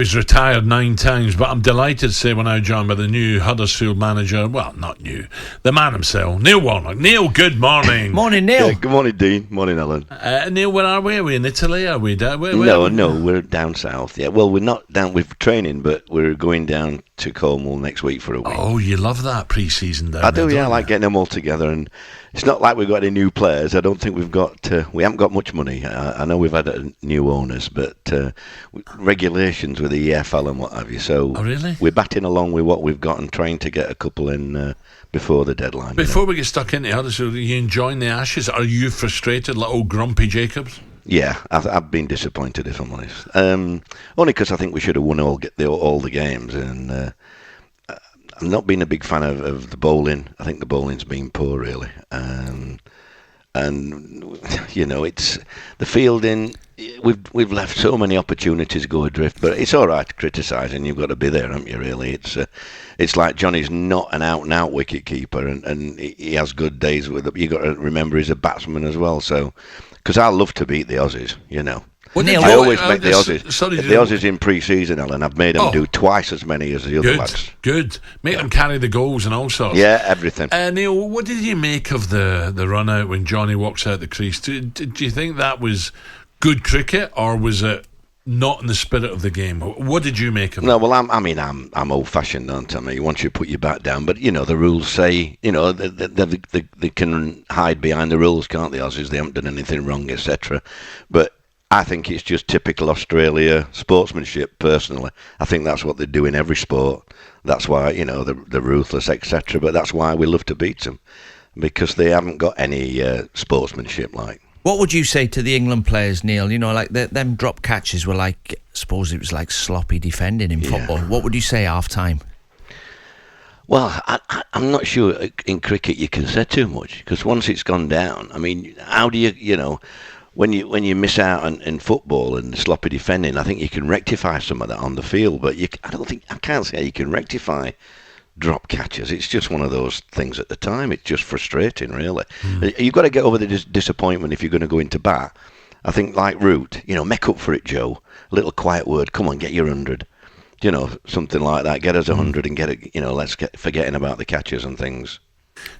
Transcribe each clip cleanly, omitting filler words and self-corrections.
He's retired 9 times, but I'm delighted to say we're now joined by the new Huddersfield manager. Well, not new, the man himself, Neil Warnock. Neil, good morning. Morning, Neil. Yeah, good morning, Dean. Morning, Alan. Neil, where are we? Are we in Italy? Are we down? No, we're down south. Yeah, well, we're not down with training, but we're going down to Cornwall next week for a week. Oh, you love that pre-season down I there, do, yeah. I don't like you? getting them all together, and it's not like we've got any new players. I don't think we haven't got much money. I know we've had new owners, but regulations with the EFL and what have you. So Oh, really? we're batting along with what we've got and trying to get a couple in before the deadline. Before we get stuck into Huddersfield, are you enjoying the Ashes? Are you frustrated like old Grumpy Jacobs? Yeah, I've been disappointed, if I'm honest. Only because I think we should have won all the games, and I'm not been a big fan of the bowling. I think the bowling's been poor, really. And you know, it's the fielding. We've left so many opportunities go adrift, but it's all right to criticise, and you've got to be there, haven't you? Really, it's like Johnny's not an out-and-out wicket keeper, and he has good days with it. You got to remember he's a batsman as well. So, because I love to beat the Aussies, you know. Well, Neil, I always make the Aussies. The Aussies in pre-season, Alan. I've made them do twice as many as the other lads. Good. Make them carry the goals and all sorts. Yeah, everything. Neil, what did you make of the run out when Johnny walks out the crease? Do you think that was good cricket, or was it not in the spirit of the game? What did you make of it? No, well, I'm old-fashioned, aren't I? mean, once you put your bat down, but you know the rules say, you know, they can hide behind the rules, can't they? Aussies, they haven't done anything wrong, etc. But I think it's just typical Australia sportsmanship, personally. I think that's what they do in every sport. That's why, you know, they're ruthless, etc. But that's why we love to beat them, because they haven't got any sportsmanship like. What would you say to the England players, Neil? You know, like them drop catches were like, I suppose it was like sloppy defending in football. What would you say half-time? Well, I'm not sure in cricket you can say too much, because once it's gone down, I mean, how do you know, when you miss out in football and sloppy defending, I think you can rectify some of that on the field, but I can't say you can rectify drop catches. It's just one of those things at the time. It's just frustrating, really. You've got to get over the disappointment if you're going to go into bat. I think, like Root, you know, make up for it, Joe. A little quiet word. Come on, get your 100. You know, something like that. Get us 100 and get it. You know, let's get forgetting about the catches and things.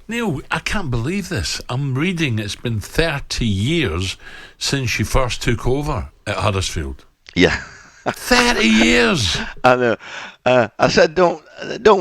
Neil, I can't believe this. I'm reading it's been 30 years since you first took over at Huddersfield. Yeah. 30 years. I know. I said, don't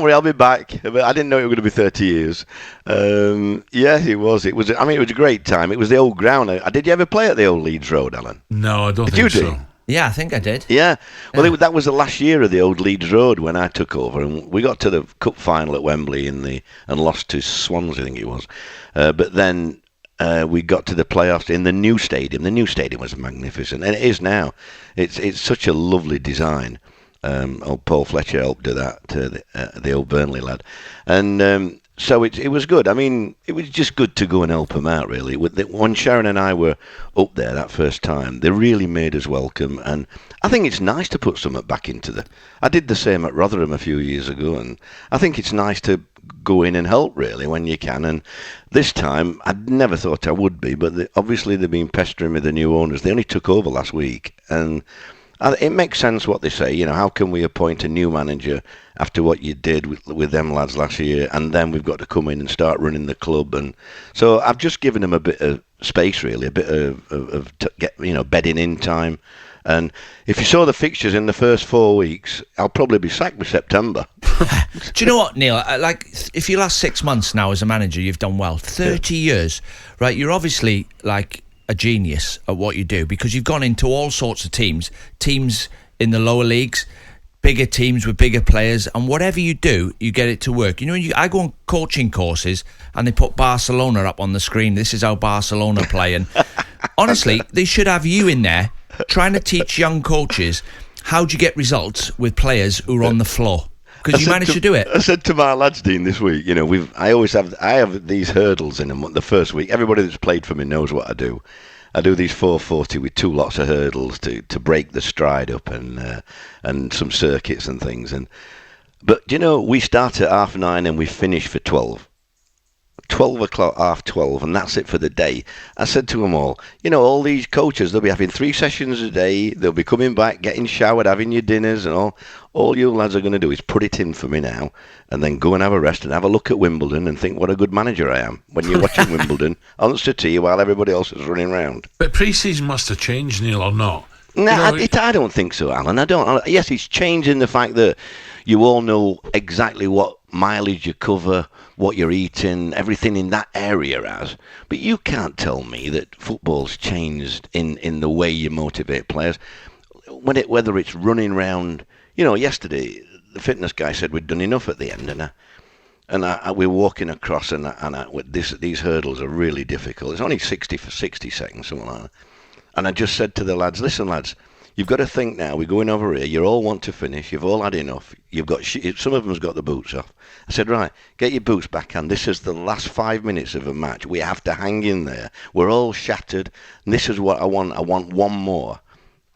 worry, I'll be back. But I didn't know it was going to be 30 years. Yeah, it was. It was. I mean, it was a great time. It was the old ground. Did you ever play at the old Leeds Road, Alan? No, I don't Did think you so. do? Yeah, I think I did. Yeah. Well, that was the last year of the old Leeds Road when I took over, and we got to the cup final at Wembley and lost to Swans, I think it was. But then we got to the playoffs in the new stadium. The new stadium was magnificent, and it is now. It's such a lovely design. Old Paul Fletcher helped do that, the old Burnley lad, and so it was good. I mean, it was just good to go and help them out, really. When Sharon and I were up there that first time, they really made us welcome, and I think it's nice to put something back into I did the same at Rotherham a few years ago, and I think it's nice to go in and help, really, when you can. And this time, I'd never thought I would be, but obviously they've been pestering me, the new owners. They only took over last week, and it makes sense what they say. You know, how can we appoint a new manager after what you did with them lads last year, and then we've got to come in and start running the club? And so I've just given them a bit of space, really, a bit of bedding in time. And if you saw the fixtures in the first 4 weeks, I'll probably be sacked by September. Do you know what, Neil? Like, if you last 6 months now as a manager, you've done well. 30 years, right? You're obviously like a genius at what you do, because you've gone into all sorts of teams in the lower leagues, bigger teams with bigger players, and whatever you do, you get it to work. You know, I go on coaching courses and they put Barcelona up on the screen. This is how Barcelona play, and honestly, they should have you in there trying to teach young coaches how do you get results with players who are on the floor. Because you managed to do it. I said to my lads, Dean, this week, you know, I have these hurdles in them. The first week, everybody that's played for me knows what I do. I do these 440 with 2 lots of hurdles to break the stride up and some circuits and things. But you know, we start at 9:30 and we finish for 12. 12 o'clock, half 12, and that's it for the day. I said to them all, all these coaches, they'll be having 3 sessions a day, they'll be coming back, getting showered, having your dinners and all. All you lads are going to do is put it in for me now, and then go and have a rest and have a look at Wimbledon and think what a good manager I am when you're watching Wimbledon answer to you while everybody else is running around. But pre-season must have changed, Neil, or not? No, I don't think so, Alan. I don't. Yes, it's changed in the fact that you all know exactly what mileage you cover, what you're eating, everything in that area has. But you can't tell me that football's changed in the way you motivate players. Whether it's running round, yesterday the fitness guy said we'd done enough at the end, and we were walking across, and these hurdles are really difficult. It's only 60 seconds, something like that. And I just said to the lads, listen, lads, you've got to think now. We're going over here. You all want to finish. You've all had enough. You've got some of them's got the boots off. I said, right, get your boots back on. This is the last 5 minutes of a match. We have to hang in there. We're all shattered. And this is what I want. I want one more.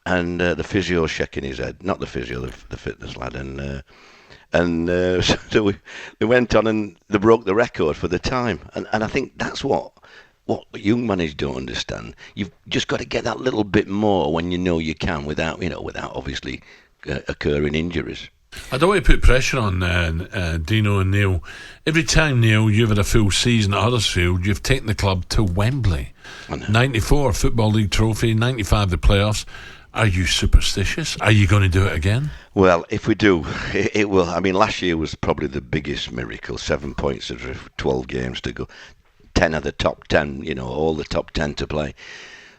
And the physio's shaking his head. Not the physio, the fitness lad. So they went on and they broke the record for the time. And I think that's what young managers don't understand. You've just got to get that little bit more when you know you can, without obviously occurring injuries. I don't want to put pressure on Dino and Neil. Every time, Neil, you've had a full season at Huddersfield, you've taken the club to Wembley. 94 Football League trophy, 95 the playoffs. Are you superstitious? Are you going to do it again? Well, if we do, it will. I mean, last year was probably the biggest miracle. 7 points out of 12 games to go. 10 of the top 10, all the top 10 to play.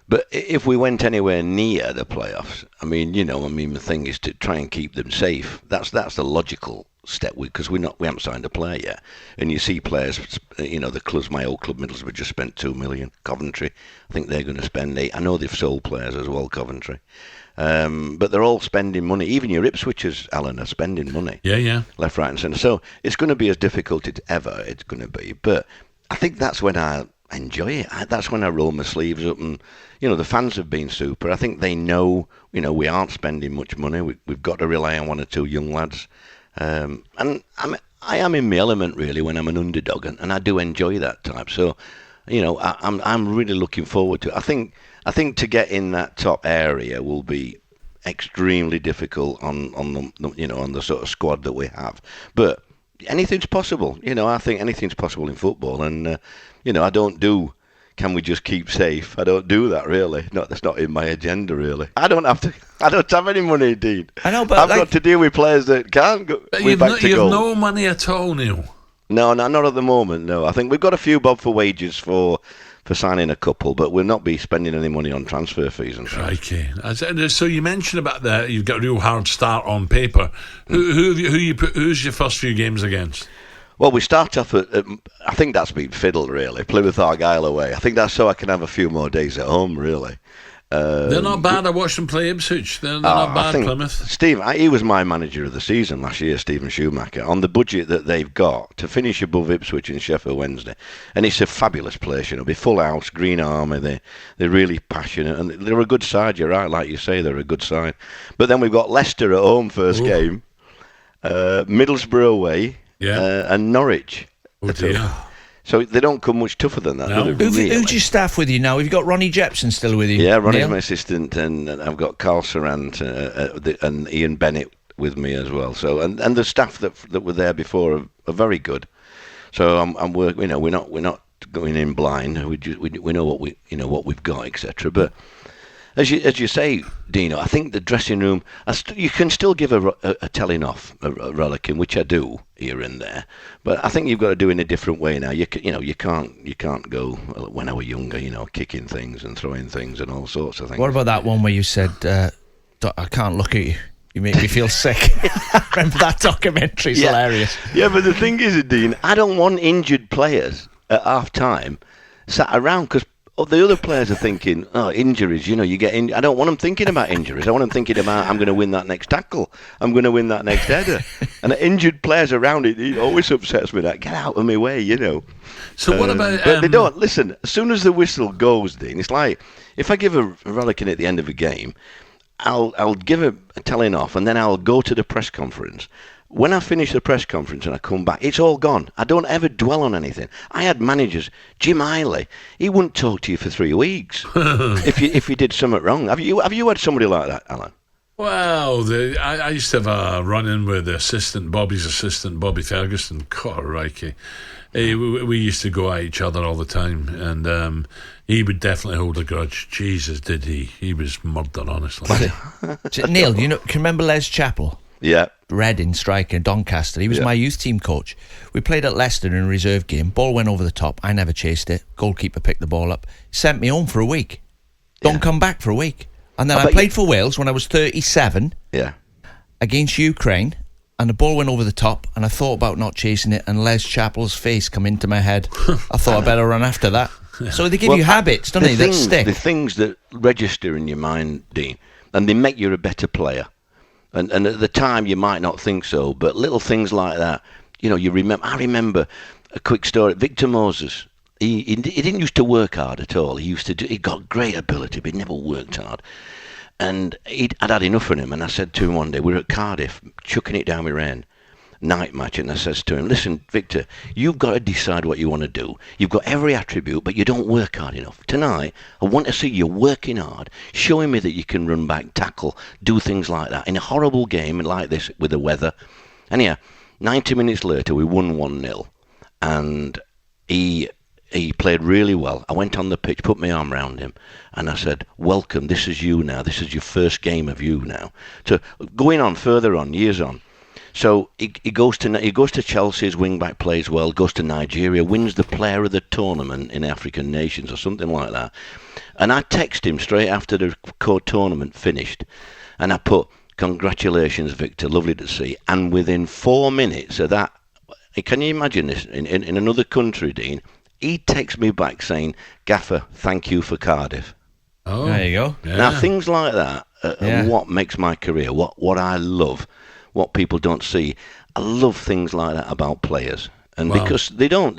But if we went anywhere near the playoffs, the thing is to try and keep them safe. That's the logical step, because we haven't signed a player yet. And you see players, the clubs, my old club, Middlesbrough, just spent 2 million. Coventry, I think they're going to spend 8. I know they've sold players as well, Coventry. But they're all spending money. Even your Ipswichers, Alan, are spending money. Yeah. Left, right and centre. So it's going to be as difficult as ever it's going to be. But I think that's when I enjoy it. That's when I roll my sleeves up, and the fans have been super. I think they know, we aren't spending much money. We've got to rely on 1 or 2 young lads, and I am in my element really when I'm an underdog, and I do enjoy that type. So, I'm really looking forward to it. I think to get in that top area will be extremely difficult on the sort of squad that we have, but anything's possible. I think anything's possible in football, and I don't do. Can we just keep safe? I don't do that really. No, that's not in my agenda really. I don't have any money, Dean. I know, but I've got to deal with players that can't go. You've no money at all, Neil. No, not at the moment. No, I think we've got a few bob for wages for signing a couple, but we'll not be spending any money on transfer fees and stuff. Okay. So you mentioned about that you've got a real hard start on paper. Who's your first few games against? Well, we start off at I think that's been fiddled really. Plymouth Argyle away. I think that's so I can have a few more days at home really. They're not bad. I watched them play Ipswich. They're not bad, Plymouth. Steve, he was my manager of the season last year, Stephen Schumacher, on the budget that they've got to finish above Ipswich and Sheffield Wednesday. And it's a fabulous place, It'll be full house, Green Army. They're really passionate, and they're a good side. You're right, like you say, they're a good side. But then we've got Leicester at home first game, Middlesbrough away, and Norwich. Oh dear. So they don't come much tougher than that. No. Who's your staff with you now? Have you got Ronnie Jepson still with you? Yeah, Ronnie's Neil? my assistant, and I've got Carl Sarant and Ian Bennett with me as well. So and the staff that were there before are very good. So I'm working. We're not going in blind. We know what we've got, etc. But as you say, Dino, I think the dressing room, you can still give a telling off, a rollicking, which I do here and there. But I think you've got to do it in a different way now. You can't go when I was younger, kicking things and throwing things and all sorts of things. What about that one where you said, I can't look at you? You make me feel sick. Remember that documentary? It's hilarious. Yeah, but the thing is, Dean, I don't want injured players at half time sat around, because the other players are thinking, injuries, you get I don't want them thinking about injuries. I want them thinking about, I'm going to win that next tackle. I'm going to win that next header. And injured players around it always upsets me. That, get out of my way, So what about... But they don't. Listen, as soon as the whistle goes, Dean, it's like, if I give a rollicking at the end of a game, I'll give a telling off, and then I'll go to the press conference. When I finish the press conference and I come back, it's all gone. I don't ever dwell on anything. I had managers, Jim Hiley, he wouldn't talk to you for 3 weeks if you did something wrong. Have you had somebody like that, Alan? Well, I used to have a run-in with Bobby's assistant, Bobby Ferguson. Crikey. We used to go at each other all the time, and he would definitely hold a grudge. Jesus, did he? He was murder, honestly. Neil, can you remember Les Chappell? Yeah. Reading striker, Doncaster. He was my youth team coach. We played at Leicester in a reserve game. Ball went over the top. I never chased it. Goalkeeper picked the ball up. Sent me home for a week. Don't come back for a week. And then I played for Wales when I was 37 against Ukraine, and the ball went over the top, and I thought about not chasing it, and Les Chappell's face come into my head. I thought I better run after that. So they give you habits, don't they, that stick? The things that register in your mind, Dean, and they make you a better player. And at the time you might not think so, but little things like that, you remember. I remember a quick story. Victor Moses, he didn't used to work hard at all. He got great ability, but he never worked hard. And I'd had enough of him, and I said to him one day, we were at Cardiff, chucking it down with rain, night match, and I says to him, listen, Victor, you've got to decide what you want to do. You've got every attribute, but you don't work hard enough. Tonight, I want to see you working hard, showing me that you can run back, tackle, do things like that. In a horrible game like this with the weather. And 90 minutes later, we won 1-0, and he played really well. I went on the pitch, put my arm around him, and I said, welcome, this is you now. This is your first game of you now. So going on, further on, years on. So he goes to Chelsea, his wing-back plays well, goes to Nigeria, wins the player of the tournament in African nations or something like that. And I text him straight after the tournament finished, and I put, congratulations, Victor, lovely to see. And within 4 minutes of that, can you imagine this, in another country, Dean, he texts me back saying, Gaffer, thank you for Cardiff. Oh, there you go. Yeah. Now, things like that are what makes my career, what I love, what people don't see. I love things like that about players. And because they don't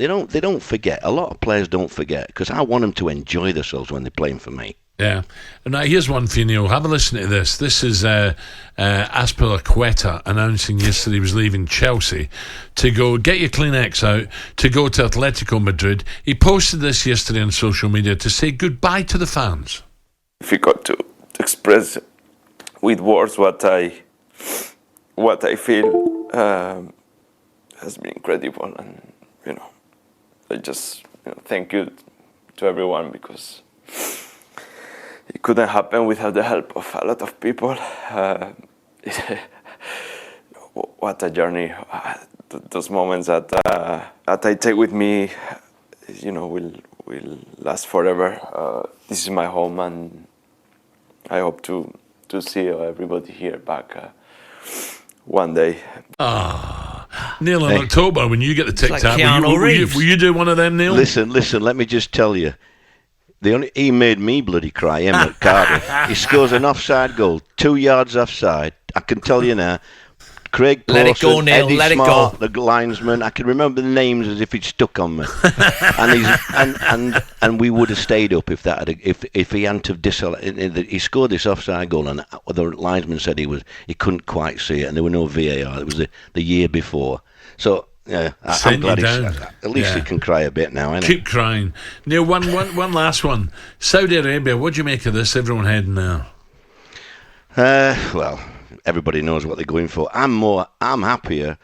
forget. A lot of players don't forget, because I want them to enjoy themselves when they're playing for me. Yeah. Now, here's one for you, Neil. Have a listen to this. This is Azpilicueta announcing yesterday he was leaving Chelsea to go, get your Kleenex out, to go to Atletico Madrid. He posted this yesterday on social media to say goodbye to the fans. Difficult to express with words what I feel has been incredible, and I just thank you to everyone, because it couldn't happen without the help of a lot of people. What a journey! Those moments that I take with me, will last forever. This is my home, and I hope to see everybody here back one day. Neil, in October, when you get the tic-tac, like will you do one of them, Neil? Listen, let me just tell you. He made me bloody cry, him at Cardiff. He scores an offside goal, 2 yards offside. I can tell you now. Craig Pawson, let it go, Neil. Eddie Let Smart, it go. the linesman. I can remember the names as if it stuck on me. and we would have stayed up if he hadn't have he scored this offside goal, and the linesman said he couldn't quite see it, and there were no VAR. It was the year before. So. Yeah, I'm glad at least he can cry a bit now, innit? Keep crying. Neil, one last one. Saudi Arabia, what do you make of this? Everyone heading there. Well, everybody knows what they're going for. I'm happier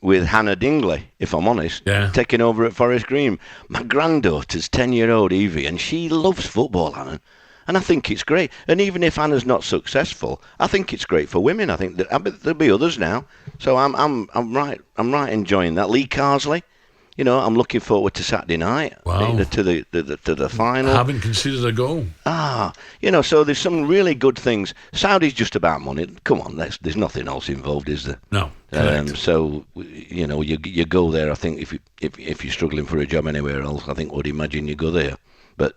with Hannah Dingley, if I'm honest, taking over at Forest Green. My granddaughter's 10-year-old Evie, and she loves football, Hannah. And I think it's great. And even if Anna's not successful, I think it's great for women. I think there'll be others now. So I'm right enjoying that. Lee Carsley, I'm looking forward to Saturday night. Wow. To the final. I haven't considered a goal. So there's some really good things. Saudi's just about money. Come on, there's nothing else involved, is there? No. So you go there. I think if you're struggling for a job anywhere else, I would imagine you go there. But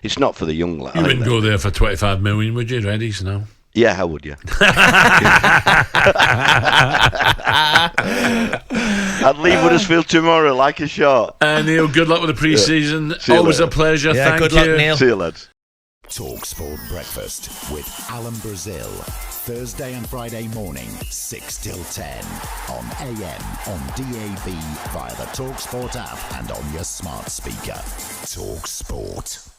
it's not for the young lad. You wouldn't go there for 25 million, would you, Reddies? No. Yeah, how would you? I'd leave Huddersfield tomorrow like a shot. Neil, good luck with the pre-season. Yeah. Always a pleasure. Thank good you. luck, Neil. See you, lads. talkSPORT Breakfast with Alan Brazil. Thursday and Friday morning, 6 till 10. On AM, on DAB, via the talkSPORT app and on your smart speaker. talkSPORT.